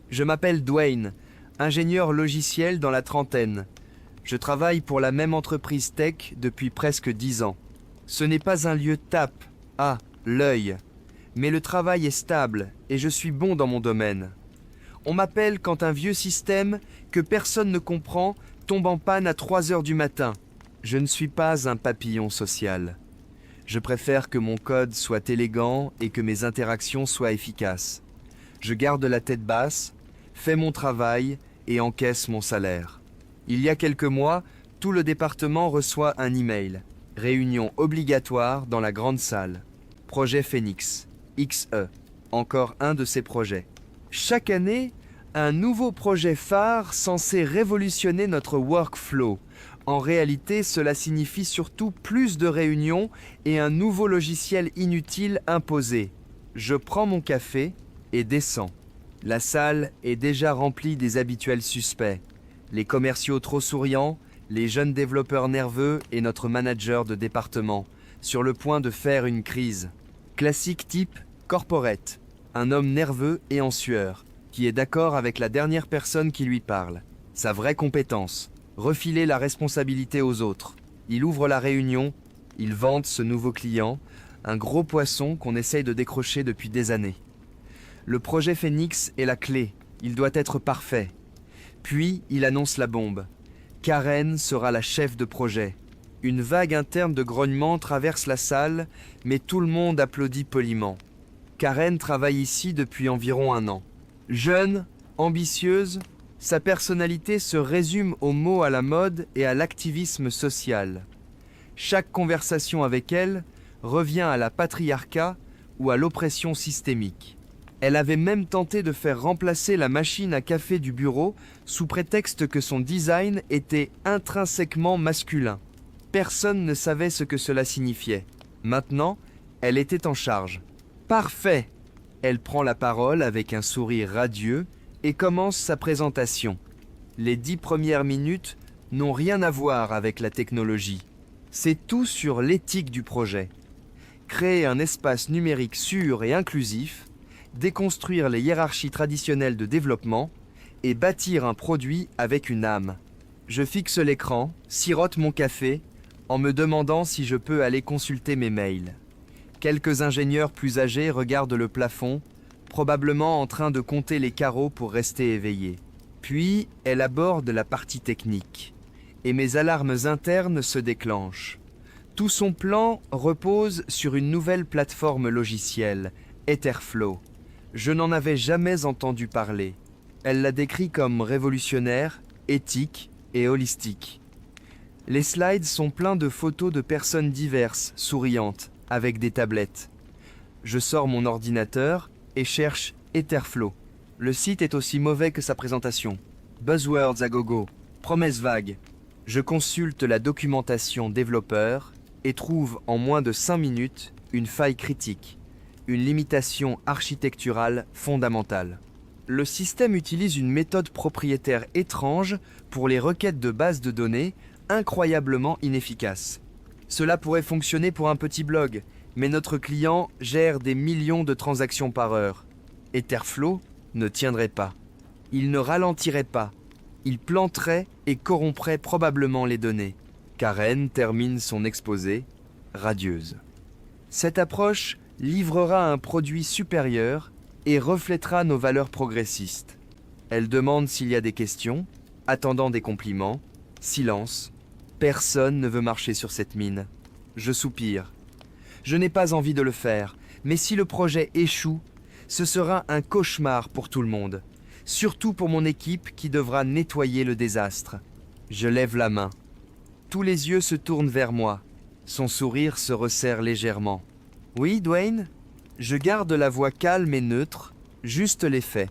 Je m'appelle Dwayne, ingénieur logiciel dans la trentaine. Je travaille pour la même entreprise tech depuis presque 10 ans. Ce n'est pas un lieu tape, l'œil, mais le travail est stable et je suis bon dans mon domaine. On m'appelle quand un vieux système que personne ne comprend tombe en panne à 3 heures du matin. Je ne suis pas un papillon social. Je préfère que mon code soit élégant et que mes interactions soient efficaces. Je garde la tête basse, fais mon travail et encaisse mon salaire. Il y a quelques mois, tout le département reçoit un email. Réunion obligatoire dans la grande salle. Projet Phoenix, XE, encore un de ces projets. Chaque année, un nouveau projet phare censé révolutionner notre workflow. En réalité, cela signifie surtout plus de réunions et un nouveau logiciel inutile imposé. Je prends mon café et descends. La salle est déjà remplie des habituels suspects. Les commerciaux trop souriants, les jeunes développeurs nerveux et notre manager de département, sur le point de faire une crise. Classique type corporate, un homme nerveux et en sueur, qui est d'accord avec la dernière personne qui lui parle. Sa vraie compétence, refiler la responsabilité aux autres. Il ouvre la réunion, il vante ce nouveau client, un gros poisson qu'on essaye de décrocher depuis des années. Le projet Phoenix est la clé, il doit être parfait. Puis, il annonce la bombe. Karen sera la chef de projet. Une vague interne de grognements traverse la salle, mais tout le monde applaudit poliment. Karen travaille ici depuis environ 1 an. Jeune, ambitieuse, sa personnalité se résume aux mots à la mode et à l'activisme social. Chaque conversation avec elle revient à la patriarcat ou à l'oppression systémique. Elle avait même tenté de faire remplacer la machine à café du bureau sous prétexte que son design était intrinsèquement masculin. Personne ne savait ce que cela signifiait. Maintenant, elle était en charge. Parfait! Elle prend la parole avec un sourire radieux et commence sa présentation. Les 10 premières minutes n'ont rien à voir avec la technologie. C'est tout sur l'éthique du projet. Créer un espace numérique sûr et inclusif, déconstruire les hiérarchies traditionnelles de développement et bâtir un produit avec une âme. Je fixe l'écran, sirote mon café, en me demandant si je peux aller consulter mes mails. Quelques ingénieurs plus âgés regardent le plafond, probablement en train de compter les carreaux pour rester éveillés. Puis, elle aborde la partie technique, et mes alarmes internes se déclenchent. Tout son plan repose sur une nouvelle plateforme logicielle, Etherflow. Je n'en avais jamais entendu parler. Elle la décrit comme révolutionnaire, éthique et holistique. Les slides sont pleins de photos de personnes diverses, souriantes, avec des tablettes. Je sors mon ordinateur et cherche Etherflow. Le site est aussi mauvais que sa présentation. Buzzwords à gogo, promesses vagues. Je consulte la documentation développeur et trouve en moins de 5 minutes une faille critique, une limitation architecturale fondamentale. Le système utilise une méthode propriétaire étrange pour les requêtes de base de données incroyablement inefficace. Cela pourrait fonctionner pour un petit blog, mais notre client gère des millions de transactions par heure. Etherflow ne tiendrait pas. Il ne ralentirait pas. Il planterait et corromprait probablement les données. Karen termine son exposé, radieuse. Cette approche livrera un produit supérieur et reflètera nos valeurs progressistes. Elle demande s'il y a des questions, attendant des compliments, silence. Personne ne veut marcher sur cette mine. Je soupire. Je n'ai pas envie de le faire, mais si le projet échoue, ce sera un cauchemar pour tout le monde, surtout pour mon équipe qui devra nettoyer le désastre. Je lève la main. Tous les yeux se tournent vers moi. Son sourire se resserre légèrement. Oui, Dwayne? Je garde la voix calme et neutre, juste les faits.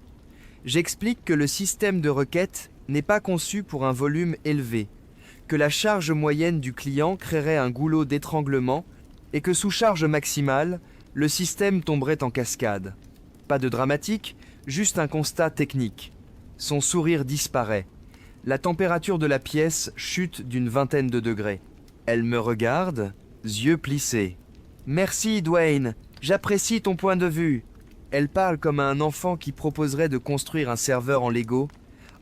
J'explique que le système de requête n'est pas conçu pour un volume élevé, que la charge moyenne du client créerait un goulot d'étranglement et que sous charge maximale, le système tomberait en cascade. Pas de dramatique, juste un constat technique. Son sourire disparaît. La température de la pièce chute d'une vingtaine de degrés. Elle me regarde, yeux plissés. « Merci, Dwayne, j'apprécie ton point de vue. » Elle parle comme à un enfant qui proposerait de construire un serveur en Lego,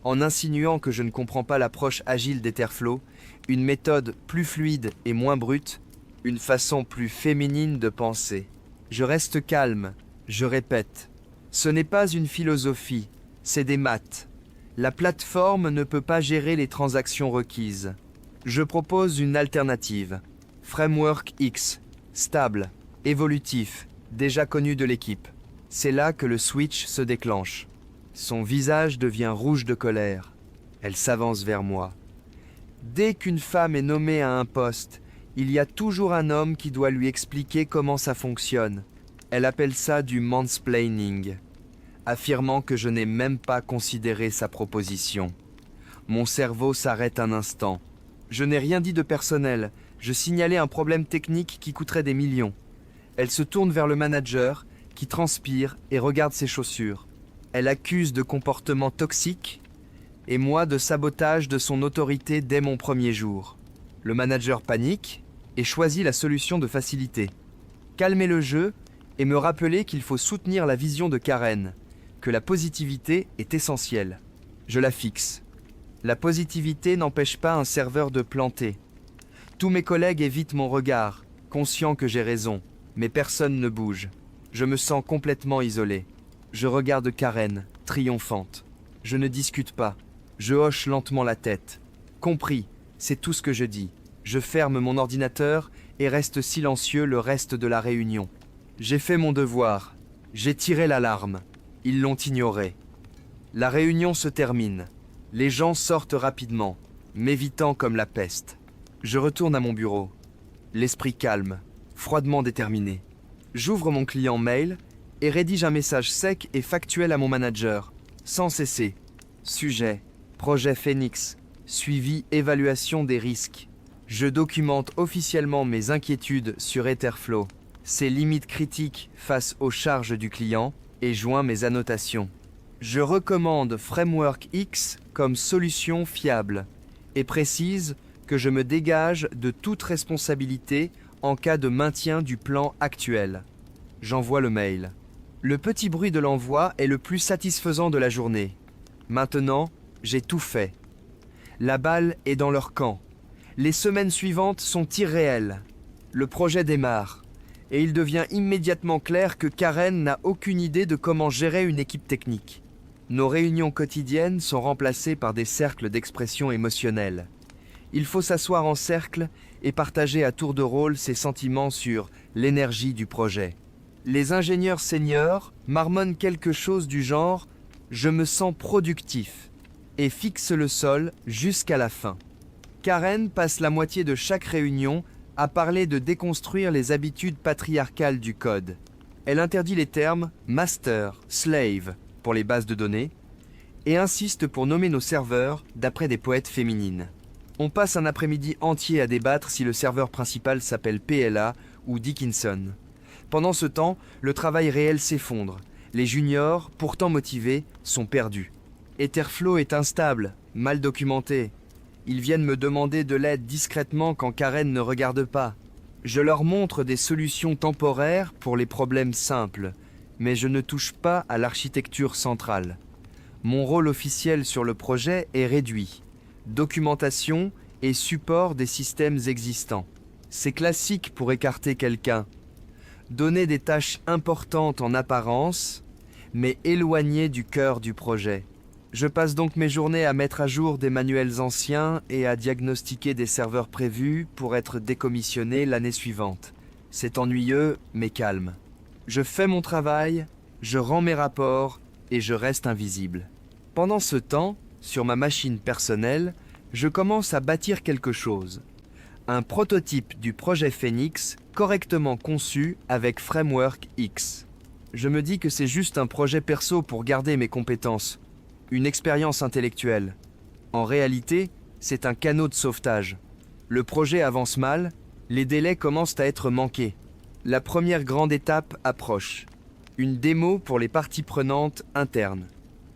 en insinuant que je ne comprends pas l'approche agile d'Etherflow, une méthode plus fluide et moins brute, une façon plus féminine de penser. Je reste calme, je répète. Ce n'est pas une philosophie, c'est des maths. La plateforme ne peut pas gérer les transactions requises. Je propose une alternative. Framework X, stable, évolutif, déjà connu de l'équipe. C'est là que le switch se déclenche. Son visage devient rouge de colère. Elle s'avance vers moi. Dès qu'une femme est nommée à un poste, il y a toujours un homme qui doit lui expliquer comment ça fonctionne. Elle appelle ça du mansplaining, affirmant que je n'ai même pas considéré sa proposition. Mon cerveau s'arrête un instant. Je n'ai rien dit de personnel, je signalais un problème technique qui coûterait des millions. Elle se tourne vers le manager, qui transpire et regarde ses chaussures. Elle accuse de comportement toxique et moi de sabotage de son autorité dès mon premier jour. Le manager panique et choisit la solution de facilité. Calmer le jeu et me rappeler qu'il faut soutenir la vision de Karen, que la positivité est essentielle. Je la fixe. La positivité n'empêche pas un serveur de planter. Tous mes collègues évitent mon regard, conscients que j'ai raison, mais personne ne bouge. Je me sens complètement isolé. Je regarde Karen, triomphante. Je ne discute pas. Je hoche lentement la tête. Compris, c'est tout ce que je dis. Je ferme mon ordinateur et reste silencieux le reste de la réunion. J'ai fait mon devoir. J'ai tiré l'alarme. Ils l'ont ignoré. La réunion se termine. Les gens sortent rapidement, m'évitant comme la peste. Je retourne à mon bureau. L'esprit calme, froidement déterminé. J'ouvre mon client mail et rédige un message sec et factuel à mon manager, sans cesser. Sujet, projet Phoenix, suivi, évaluation des risques. Je documente officiellement mes inquiétudes sur Etherflow, ses limites critiques face aux charges du client et joins mes annotations. Je recommande Framework X comme solution fiable et précise que je me dégage de toute responsabilité en cas de maintien du plan actuel. J'envoie le mail. Le petit bruit de l'envoi est le plus satisfaisant de la journée. Maintenant, j'ai tout fait. La balle est dans leur camp. Les semaines suivantes sont irréelles. Le projet démarre, et il devient immédiatement clair que Karen n'a aucune idée de comment gérer une équipe technique. Nos réunions quotidiennes sont remplacées par des cercles d'expression émotionnelle. Il faut s'asseoir en cercle et partager à tour de rôle ses sentiments sur l'énergie du projet. Les ingénieurs seniors marmonnent quelque chose du genre « je me sens productif » et fixent le sol jusqu'à la fin. Karen passe la moitié de chaque réunion à parler de déconstruire les habitudes patriarcales du code. Elle interdit les termes « master »,« slave » pour les bases de données et insiste pour nommer nos serveurs d'après des poètes féminines. On passe un après-midi entier à débattre si le serveur principal s'appelle PLA ou Dickinson. Pendant ce temps, le travail réel s'effondre. Les juniors, pourtant motivés, sont perdus. Etherflow est instable, mal documenté. Ils viennent me demander de l'aide discrètement quand Karen ne regarde pas. Je leur montre des solutions temporaires pour les problèmes simples, mais je ne touche pas à l'architecture centrale. Mon rôle officiel sur le projet est réduit. Documentation et support des systèmes existants. C'est classique pour écarter quelqu'un. Donner des tâches importantes en apparence, mais éloignées du cœur du projet. Je passe donc mes journées à mettre à jour des manuels anciens et à diagnostiquer des serveurs prévus pour être décommissionnés l'année suivante. C'est ennuyeux, mais calme. Je fais mon travail, je rends mes rapports et je reste invisible. Pendant ce temps, sur ma machine personnelle, je commence à bâtir quelque chose. Un prototype du projet Phoenix correctement conçu avec Framework X. Je me dis que c'est juste un projet perso pour garder mes compétences, une expérience intellectuelle. En réalité, c'est un canot de sauvetage. Le projet avance mal, les délais commencent à être manqués. La première grande étape approche. Une démo pour les parties prenantes internes.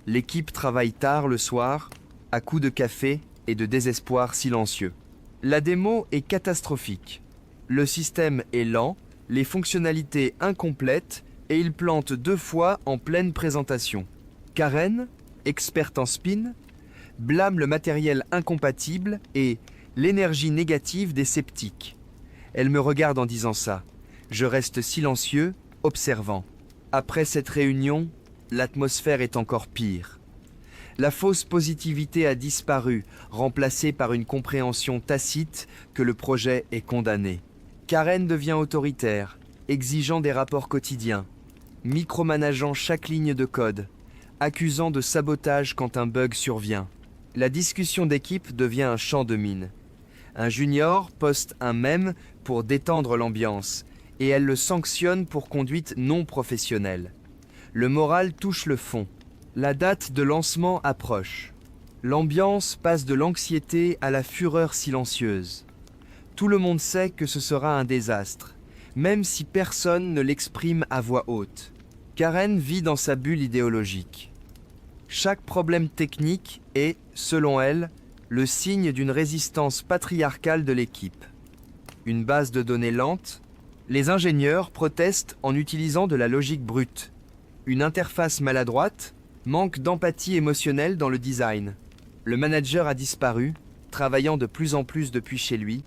L'équipe travaille tard le soir, à coups de café et de désespoir silencieux. La démo est catastrophique. Le système est lent, les fonctionnalités incomplètes, et il plante 2 fois en pleine présentation. Karen, experte en spin, blâme le matériel incompatible et l'énergie négative des sceptiques. Elle me regarde en disant ça. Je reste silencieux, observant. Après cette réunion, l'atmosphère est encore pire. La fausse positivité a disparu, remplacée par une compréhension tacite que le projet est condamné. Karen devient autoritaire, exigeant des rapports quotidiens, micromanageant chaque ligne de code, accusant de sabotage quand un bug survient. La discussion d'équipe devient un champ de mine. Un junior poste un mème pour détendre l'ambiance, et elle le sanctionne pour conduite non professionnelle. Le moral touche le fond. La date de lancement approche. L'ambiance passe de l'anxiété à la fureur silencieuse. Tout le monde sait que ce sera un désastre, même si personne ne l'exprime à voix haute. Karen vit dans sa bulle idéologique. Chaque problème technique est, selon elle, le signe d'une résistance patriarcale de l'équipe. Une base de données lente, les ingénieurs protestent en utilisant de la logique brute. Une interface maladroite, manque d'empathie émotionnelle dans le design. Le manager a disparu, travaillant de plus en plus depuis chez lui,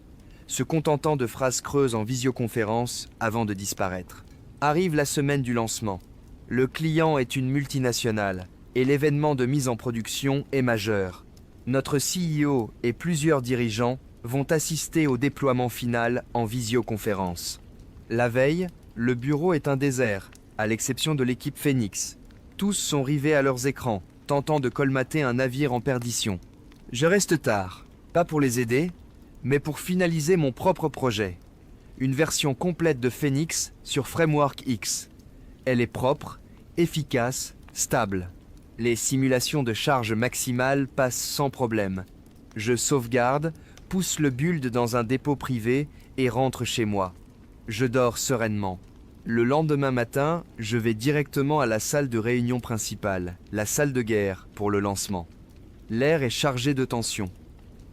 se contentant de phrases creuses en visioconférence avant de disparaître. Arrive la semaine du lancement. Le client est une multinationale et l'événement de mise en production est majeur. Notre CEO et plusieurs dirigeants vont assister au déploiement final en visioconférence. La veille, le bureau est un désert, à l'exception de l'équipe Phoenix. Tous sont rivés à leurs écrans, tentant de colmater un navire en perdition. Je reste tard, pas pour les aider, mais pour finaliser mon propre projet. Une version complète de Phoenix sur Framework X. Elle est propre, efficace, stable. Les simulations de charge maximale passent sans problème. Je sauvegarde, pousse le build dans un dépôt privé et rentre chez moi. Je dors sereinement. Le lendemain matin, je vais directement à la salle de réunion principale, la salle de guerre, pour le lancement. L'air est chargé de tension.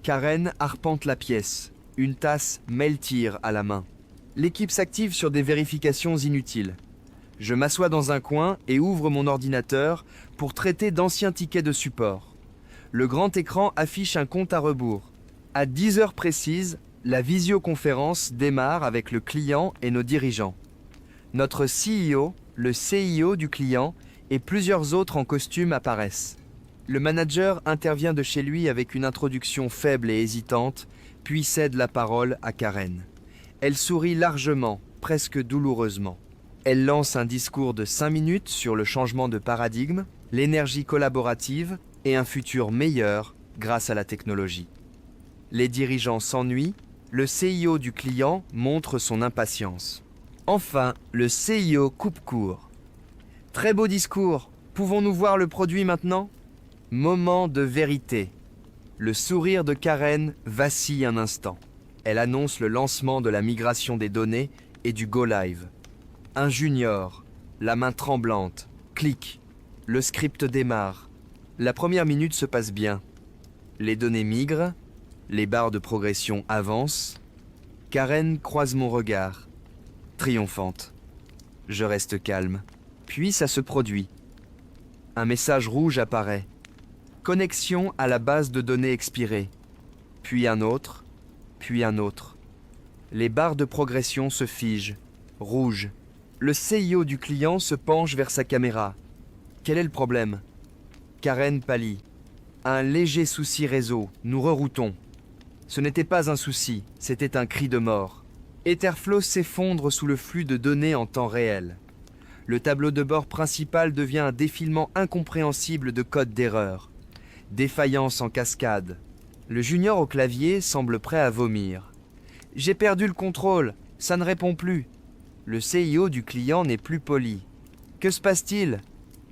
Karen arpente la pièce, une tasse Meltyr à la main. L'équipe s'active sur des vérifications inutiles. Je m'assois dans un coin et ouvre mon ordinateur pour traiter d'anciens tickets de support. Le grand écran affiche un compte à rebours. À 10 heures précises, la visioconférence démarre avec le client et nos dirigeants. Notre CEO, le CIO du client et plusieurs autres en costume apparaissent. Le manager intervient de chez lui avec une introduction faible et hésitante, puis cède la parole à Karen. Elle sourit largement, presque douloureusement. Elle lance un discours de 5 minutes sur le changement de paradigme, l'énergie collaborative et un futur meilleur grâce à la technologie. Les dirigeants s'ennuient, le CIO du client montre son impatience. Enfin, le CIO coupe court. Très beau discours, pouvons-nous voir le produit maintenant ? Moment de vérité. Le sourire de Karen vacille un instant. Elle annonce le lancement de la migration des données et du Go Live. Un junior, la main tremblante, clique. Le script démarre. La première minute se passe bien. Les données migrent, les barres de progression avancent. Karen croise mon regard, triomphante. Je reste calme. Puis ça se produit. Un message rouge apparaît. Connexion à la base de données expirée. Puis un autre, puis un autre. Les barres de progression se figent, rouges. Le CIO du client se penche vers sa caméra. Quel est le problème ? Karen pâlit. Un léger souci réseau, nous reroutons. Ce n'était pas un souci, c'était un cri de mort. Etherflow s'effondre sous le flux de données en temps réel. Le tableau de bord principal devient un défilement incompréhensible de codes d'erreur. Défaillance en cascade. Le junior au clavier semble prêt à vomir. « J'ai perdu le contrôle, ça ne répond plus. » Le CIO du client n'est plus poli. « Que se passe-t-il »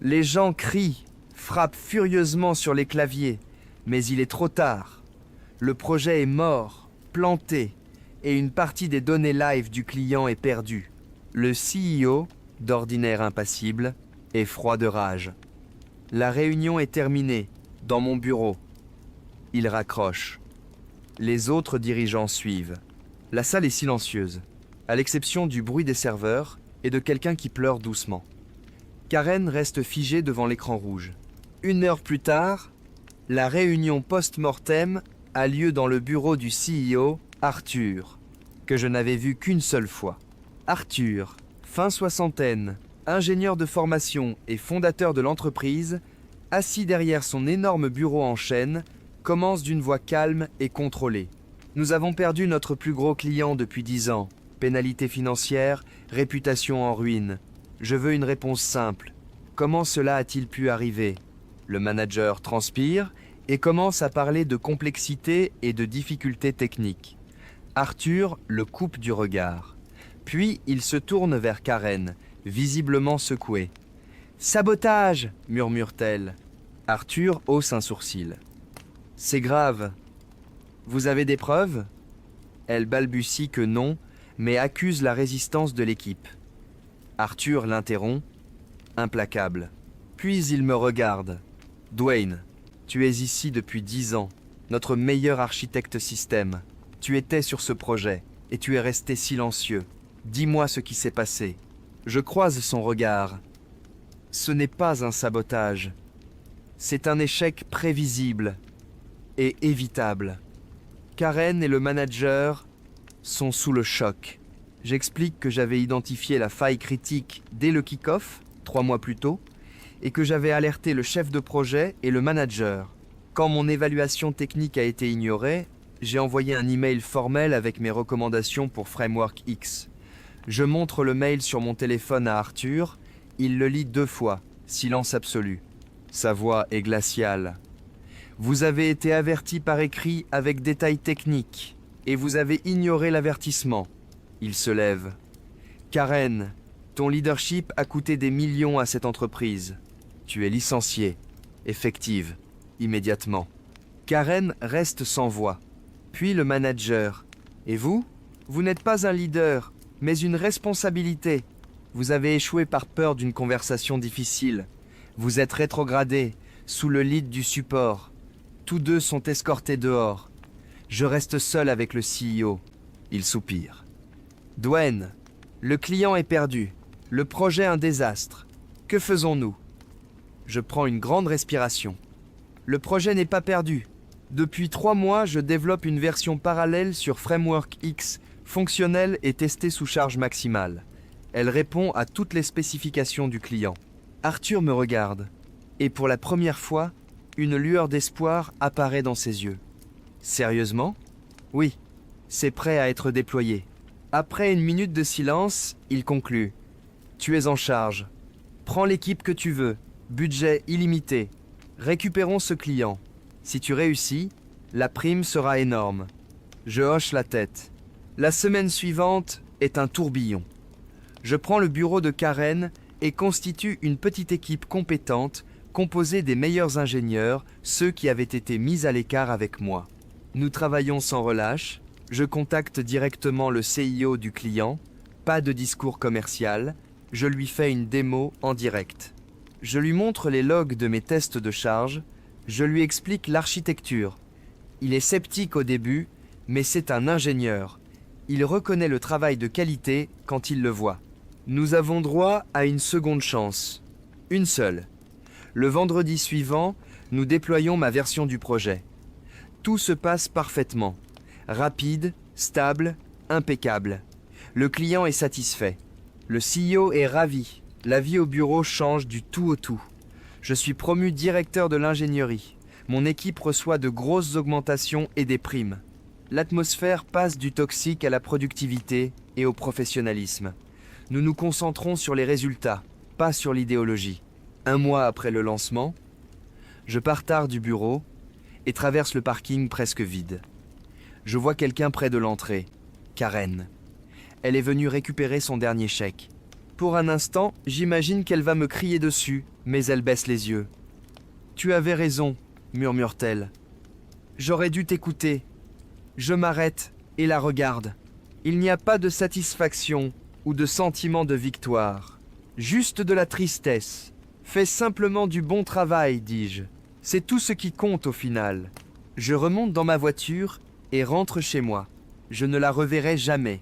Les gens crient, frappent furieusement sur les claviers, mais il est trop tard. Le projet est mort, planté, et une partie des données live du client est perdue. Le CEO, d'ordinaire impassible, est froid de rage. La réunion est terminée, dans mon bureau. Il raccroche. Les autres dirigeants suivent. La salle est silencieuse, à l'exception du bruit des serveurs et de quelqu'un qui pleure doucement. Karen reste figée devant l'écran rouge. 1 heure plus tard, la réunion post-mortem a lieu dans le bureau du CEO, Arthur, que je n'avais vu qu'une seule fois. Arthur, fin soixantaine, ingénieur de formation et fondateur de l'entreprise, assis derrière son énorme bureau en chêne, commence d'une voix calme et contrôlée. Nous avons perdu notre plus gros client depuis 10 ans. Pénalité financière, réputation en ruine. Je veux une réponse simple. Comment cela a-t-il pu arriver? Le manager transpire et commence à parler de complexité et de difficultés techniques. Arthur le coupe du regard. Puis il se tourne vers Karen, visiblement secouée. « Sabotage !» murmure-t-elle. Arthur hausse un sourcil. « C'est grave. Vous avez des preuves ?» Elle balbutie que non, mais accuse la résistance de l'équipe. Arthur l'interrompt, implacable. Puis il me regarde. « Dwayne, tu es ici depuis 10 ans, notre meilleur architecte système. Tu étais sur ce projet, et tu es resté silencieux. Dis-moi ce qui s'est passé. » Je croise son regard. Ce n'est pas un sabotage. C'est un échec prévisible et évitable. Karen et le manager sont sous le choc. J'explique que j'avais identifié la faille critique dès le kick-off, 3 mois plus tôt, et que j'avais alerté le chef de projet et le manager. Quand mon évaluation technique a été ignorée, j'ai envoyé un email formel avec mes recommandations pour Framework X. Je montre le mail sur mon téléphone à Arthur, il le lit 2 fois, silence absolu. Sa voix est glaciale. Vous avez été averti par écrit avec détails techniques, et vous avez ignoré l'avertissement. Il se lève. Karen, ton leadership a coûté des millions à cette entreprise. Tu es licenciée. Effective. Immédiatement. Karen reste sans voix. Puis le manager. Et vous? Vous n'êtes pas un leader, mais une responsabilité. Vous avez échoué par peur d'une conversation difficile. Vous êtes rétrogradé, sous le lead du support. Tous 2 sont escortés dehors. Je reste seul avec le CEO. Il soupire. Dwayne, le client est perdu. Le projet un désastre. Que faisons-nous? Je prends une grande respiration. Le projet n'est pas perdu. Depuis 3 mois, je développe une version parallèle sur Framework X, fonctionnelle et testée sous charge maximale. Elle répond à toutes les spécifications du client. Arthur me regarde, et pour la première fois, une lueur d'espoir apparaît dans ses yeux. Sérieusement? Oui, c'est prêt à être déployé. Après une minute de silence, il conclut. Tu es en charge. Prends l'équipe que tu veux. Budget illimité. Récupérons ce client. Si tu réussis, la prime sera énorme. Je hoche la tête. La semaine suivante est un tourbillon. Je prends le bureau de Karen et constitue une petite équipe compétente composée des meilleurs ingénieurs, ceux qui avaient été mis à l'écart avec moi. Nous travaillons sans relâche, je contacte directement le CIO du client, pas de discours commercial, je lui fais une démo en direct. Je lui montre les logs de mes tests de charge, je lui explique l'architecture. Il est sceptique au début, mais c'est un ingénieur. Il reconnaît le travail de qualité quand il le voit. Nous avons droit à une seconde chance. Une seule. Le vendredi suivant, nous déployons ma version du projet. Tout se passe parfaitement. Rapide, stable, impeccable. Le client est satisfait. Le CEO est ravi. La vie au bureau change du tout au tout. Je suis promu directeur de l'ingénierie. Mon équipe reçoit de grosses augmentations et des primes. L'atmosphère passe du toxique à la productivité et au professionnalisme. Nous nous concentrons sur les résultats, pas sur l'idéologie. 1 mois après le lancement, je pars tard du bureau et traverse le parking presque vide. Je vois quelqu'un près de l'entrée, Karen. Elle est venue récupérer son dernier chèque. Pour un instant, j'imagine qu'elle va me crier dessus, mais elle baisse les yeux. « Tu avais raison », murmure-t-elle. « J'aurais dû t'écouter. » Je m'arrête et la regarde. Il n'y a pas de satisfaction ou de sentiment de victoire. Juste de la tristesse. Fais simplement du bon travail, dis-je. C'est tout ce qui compte au final. Je remonte dans ma voiture et rentre chez moi. Je ne la reverrai jamais.